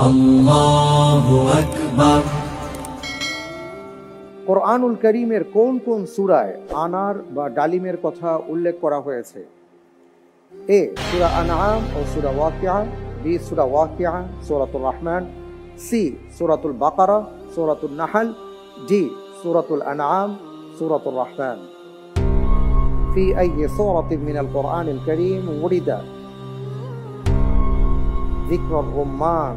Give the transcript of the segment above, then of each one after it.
আল্লাহু আকবার। কোরআনুল কারীমের কোন কোন সূরায় আনার বা ডালিমের কথা উল্লেখ করা হয়েছে? এ সূরা আনআম ও সূরা ওয়াকিয়া, বি সূরা ওয়াকিয়া, সূরাতুর রহমান, সি সূরাতুল বাকারা, সূরাতুন নাহল, ডি সূরাতুল আনআম, সূরাতুর রহমান। ফি আইয়ি সূরাতিন মিনাল কোরআনিল কারীম উরিদা যিকরুর রুম্মান?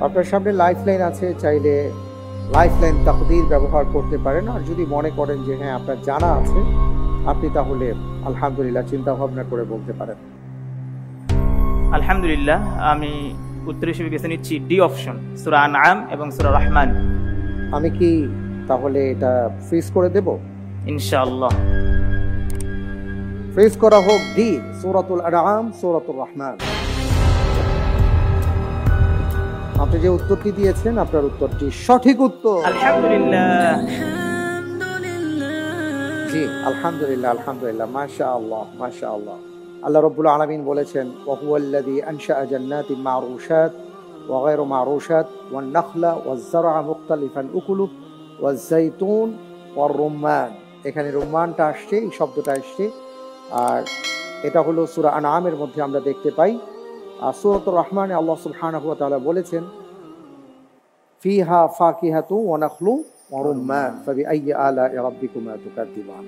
আপনার সামনে লাইফলাইন আছে, চাইলে লাইফলাইন তাকদীর ব্যবহার করতে পারেন। আর যদি মনে করেন যে হ্যাঁ আপনার জানা আছে, আপনি তাহলে আলহামদুলিল্লাহ চিন্তা ভাবনা করে বলতে পারেন। আলহামদুলিল্লাহ, আমি উত্তর হিসেবে বেছে নিচ্ছি ডি অপশন, সূরা আনআম এবং সূরা রহমান। আমি কি তাহলে এটা ফ্রিজ করে দেব? ইনশাআল্লাহ ফ্রিজ করা হোক ডি সূরাতুল আনআম, সূরাতুর রহমান। আপনি যে উত্তরটি দিয়েছেন, আপনার উত্তরটি সঠিক উত্তর। আলহামদুলিল্লাহ। জি আলহামদুলিল্লাহ, আলহামদুলিল্লাহ, মাশাআল্লাহ, মাশাআল্লাহ। আল্লাহ রাব্বুল আলামিন বলেছেন, ওয়া হুয়াল্লাযী আনশাআ জান্নাতিন মা'রুশাত ওয়া গায়রু মা'রুশাত ওয়ান নাখলা ওয়াজ যারআ মুখতালিফান উকুলুহু ওয়াজ যাইতুন ওয়ার রুম্মান। এখানে রুম্মানটা আসছে, এই শব্দটা আসছে, আর এটা হলো সূরা আনআমের মধ্যে আমরা দেখতে পাই। আর সূরাতুর রহমানে আল্লাহ সুবহানাহু ওয়া তাআলা বলেছেন, ফিহা ফাকিহাতু ওয়া নাখলু ওয়া রুম্মান ফাবিআইয়ি আলা'i রাব্বিকুমা তুকাযযিবান।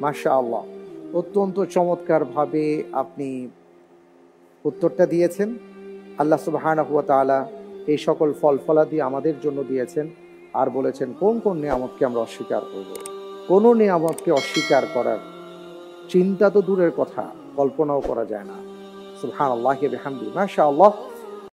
মাশাআল্লাহ, অত্যন্ত চমৎকারভাবে আপনি উত্তরটা দিয়েছেন। আল্লাহ সুবহানাহু ওয়া তাআলা এই সকল ফলফলাদি আমাদের জন্য দিয়েছেন, আর বলেছেন কোন কোন নিয়ামতকে আমরা অস্বীকার করব। কোনো নিয়ামতকে অস্বীকার করার চিন্তা তো দূরের কথা, কল্পনাও করা যায় না। সুবহানাল্লাহি ওয়া বিহামদিহি। মাশাআল্লাহ।